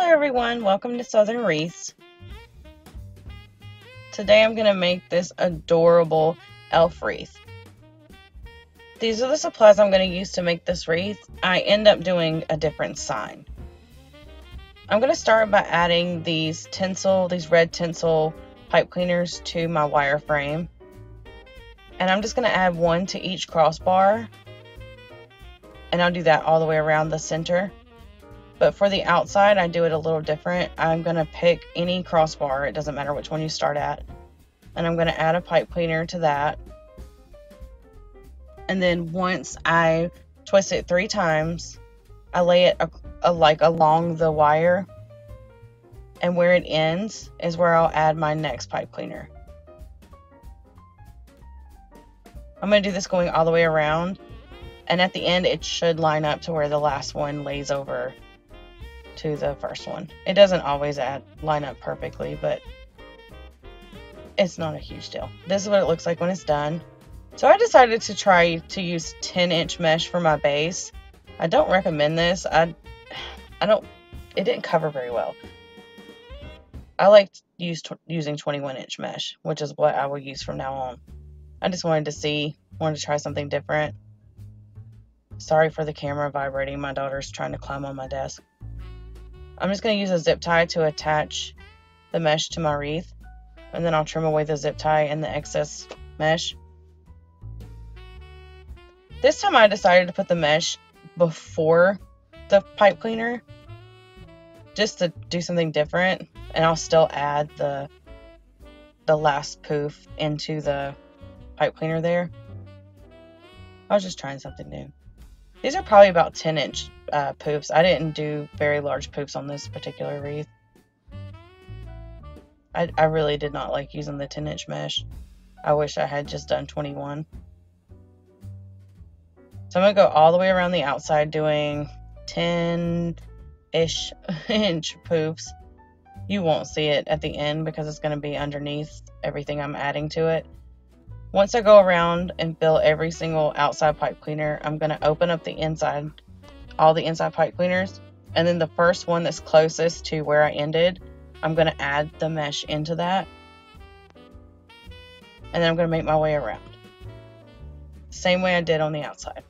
everyone, welcome to Southern Wreaths. Today I'm going to make this adorable elf wreath. These are the supplies I'm going to use to make this wreath. I end up doing a different sign. I'm going to start by adding these red tinsel pipe cleaners to my wireframe. And I'm just going to add one to each crossbar. And I'll do that all the way around the center. But for the outside, I do it a little different. I'm going to pick any crossbar. It doesn't matter which one you start at. And I'm going to add a pipe cleaner to that. And then once I twist it 3 times, I lay it like along the wire. And where it ends is where I'll add my next pipe cleaner. I'm going to do this going all the way around. And at the end, it should line up to where the last one lays over to the first one. It doesn't always line up perfectly, but it's not a huge deal. This is what it looks like when it's done. So I decided to try to use 10-inch mesh for my base. I don't recommend this. It didn't cover very well. I like using 21-inch mesh, which is what I will use from now on. I just wanted to try something different. Sorry for the camera vibrating. My daughter's trying to climb on my desk. I'm just going to use a zip tie to attach the mesh to my wreath. And then I'll trim away the zip tie and the excess mesh. This time I decided to put the mesh before the pipe cleaner, just to do something different. And I'll still add the last poof into the pipe cleaner there. I was just trying something new. These are probably about 10-inch poofs. I didn't do very large poofs on this particular wreath. I really did not like using the 10-inch mesh. I wish I had just done 21. So I'm going to go all the way around the outside doing 10-ish inch poofs. You won't see it at the end because it's going to be underneath everything I'm adding to it. Once I go around and fill every single outside pipe cleaner, I'm going to open up the inside, all the inside pipe cleaners. And then the first one that's closest to where I ended, I'm going to add the mesh into that. And then I'm going to make my way around. Same way I did on the outside.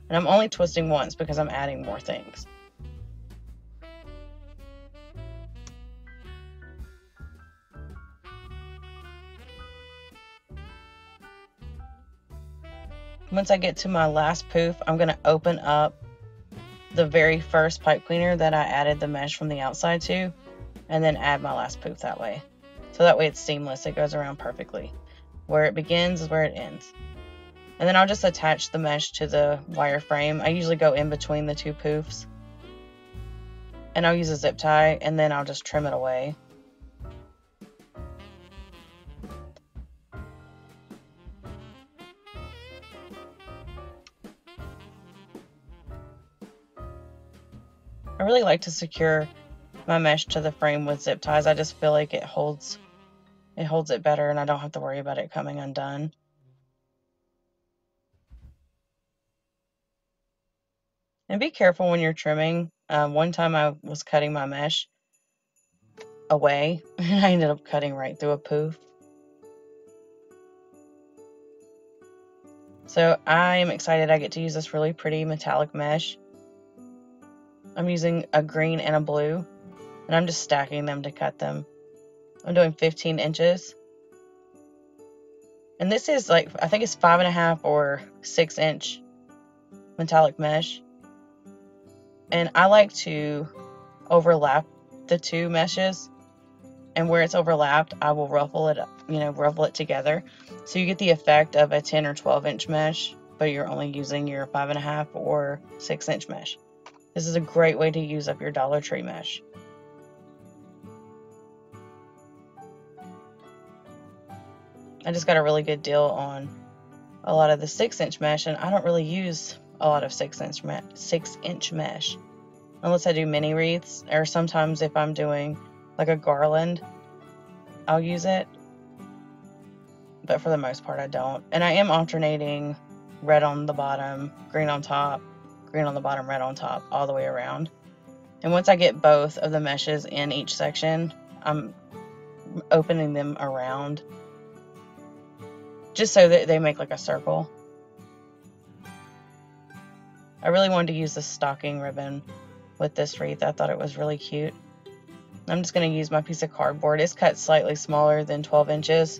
And I'm only twisting once because I'm adding more things. Once I get to my last poof, I'm going to open up the very first pipe cleaner that I added the mesh from the outside to, and then add my last poof that way. So that way it's seamless. It goes around perfectly. Where it begins is where it ends. And then I'll just attach the mesh to the wire frame. I usually go in between the 2 poofs. And I'll use a zip tie, and then I'll just trim it away. I really like to secure my mesh to the frame with zip ties. I just feel like it holds it better and I don't have to worry about it coming undone. And be careful when you're trimming. One time I was cutting my mesh away and I ended up cutting right through a poof. So I am excited I get to use this really pretty metallic mesh. I'm using a green and a blue, and I'm just stacking them to cut them. I'm doing 15 inches. And this is like, I think it's 5.5 or 6-inch metallic mesh. And I like to overlap the 2 meshes. And where it's overlapped, I will ruffle it up, ruffle it together. So you get the effect of a 10 or 12-inch mesh, but you're only using your 5.5 or 6-inch mesh. This is a great way to use up your Dollar Tree mesh. I just got a really good deal on a lot of the 6-inch mesh, and I don't really use a lot of 6-inch mesh unless I do mini wreaths, or sometimes if I'm doing like a garland, I'll use it. But for the most part, I don't. And I am alternating red on the bottom, green on top, green on the bottom, red on top, all the way around. And once I get both of the meshes in each section, I'm opening them around just so that they make like a circle. I really wanted to use the stocking ribbon with this wreath. I thought it was really cute. I'm just going to use my piece of cardboard. It's cut slightly smaller than 12 inches.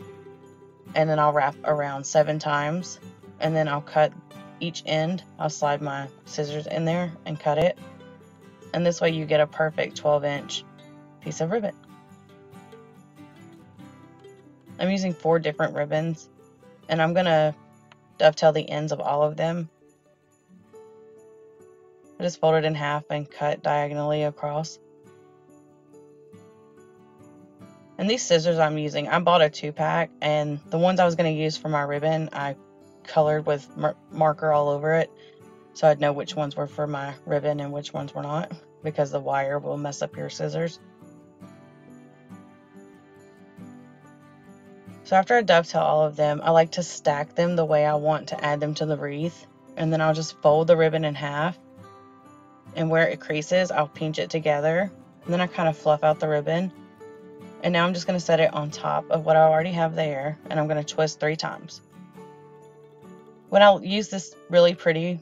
And then I'll wrap around 7 times. And then I'll cut each end. I'll slide my scissors in there and cut it. And this way you get a perfect 12-inch piece of ribbon. I'm using 4 different ribbons. And I'm going to dovetail the ends of all of them. I just fold it in half and cut diagonally across. And these scissors I'm using, I bought a 2-pack, and the ones I was going to use for my ribbon, I colored with marker all over it, so I'd know which ones were for my ribbon and which ones were not, because the wire will mess up your scissors. So after I dovetail all of them, I like to stack them the way I want to add them to the wreath, and then I'll just fold the ribbon in half. And where it creases, I'll pinch it together. And then I kind of fluff out the ribbon. And now I'm just going to set it on top of what I already have there. And I'm going to twist 3 times. When I use this really pretty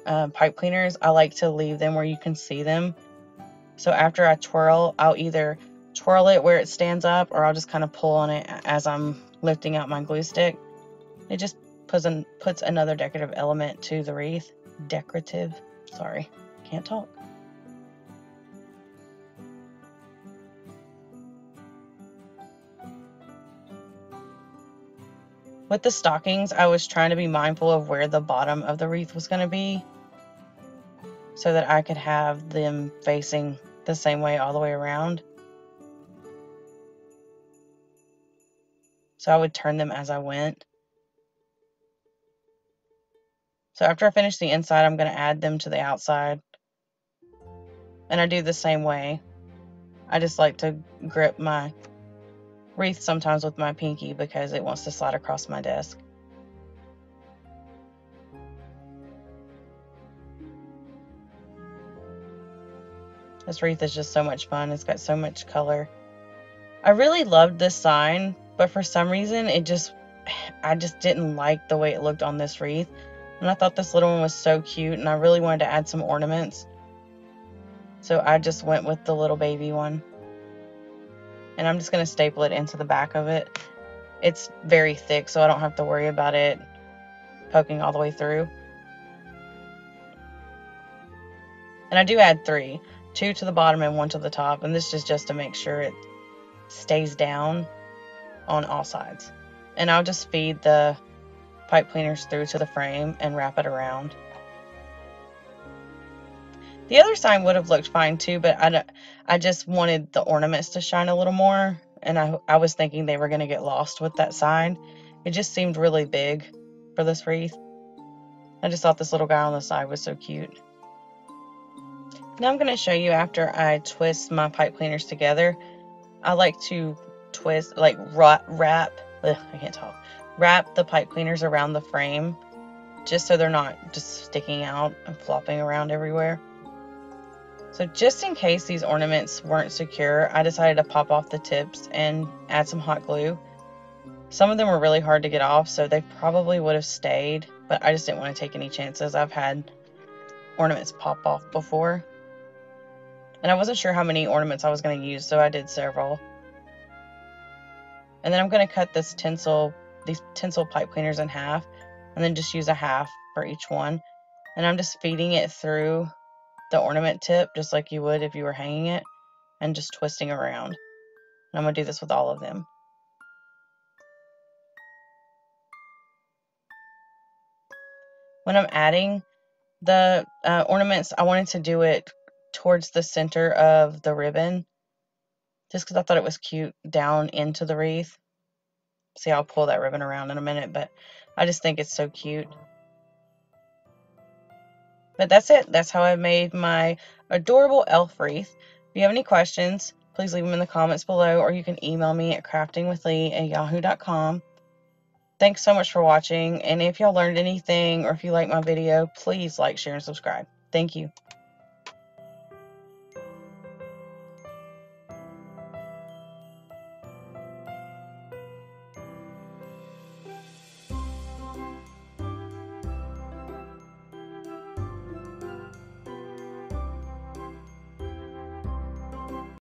pipe cleaners, I like to leave them where you can see them. So after I twirl, I'll either twirl it where it stands up, or I'll just kind of pull on it as I'm lifting out my glue stick. It just puts another decorative element to the wreath. Decorative. Sorry. Can't talk. With the stockings, I was trying to be mindful of where the bottom of the wreath was going to be, so that I could have them facing the same way all the way around. So I would turn them as I went. So after I finish the inside, I'm going to add them to the outside. And I do the same way. I just like to grip my wreath sometimes with my pinky because it wants to slide across my desk. This wreath is just so much fun. It's got so much color. I really loved this sign, but for some reason I just didn't like the way it looked on this wreath. And I thought this little one was so cute, and I really wanted to add some ornaments. So I just went with the little baby one. And I'm just going to staple it into the back of it. It's very thick, so I don't have to worry about it poking all the way through. And I do add 3. 2 to the bottom and 1 to the top. And this is just to make sure it stays down on all sides. And I'll just feed the pipe cleaners through to the frame and wrap it around. The other sign would have looked fine too, but I just wanted the ornaments to shine a little more, and I was thinking they were going to get lost with that sign. It just seemed really big for this wreath. I just thought this little guy on the side was so cute. Now I'm going to show you after I twist my pipe cleaners together. I like to twist, like wrap the pipe cleaners around the frame, just so they're not just sticking out and flopping around everywhere. So just in case these ornaments weren't secure, I decided to pop off the tips and add some hot glue. Some of them were really hard to get off, so they probably would have stayed, but I just didn't want to take any chances. I've had ornaments pop off before. And I wasn't sure how many ornaments I was going to use, so I did several. And then I'm going to cut these tinsel pipe cleaners in half, and then just use a half for each one. And I'm just feeding it through the ornament tip, just like you would if you were hanging it, and just twisting around. And I'm going to do this with all of them. When I'm adding the ornaments, I wanted to do it towards the center of the ribbon, just because I thought it was cute down into the wreath. See, I'll pull that ribbon around in a minute, but I just think it's so cute. But that's it. That's how I made my adorable elf wreath. If you have any questions, please leave them in the comments below, or you can email me at craftingwithlee@yahoo.com. Thanks so much for watching, and if y'all learned anything or if you like my video, please like, share, and subscribe. Thank you.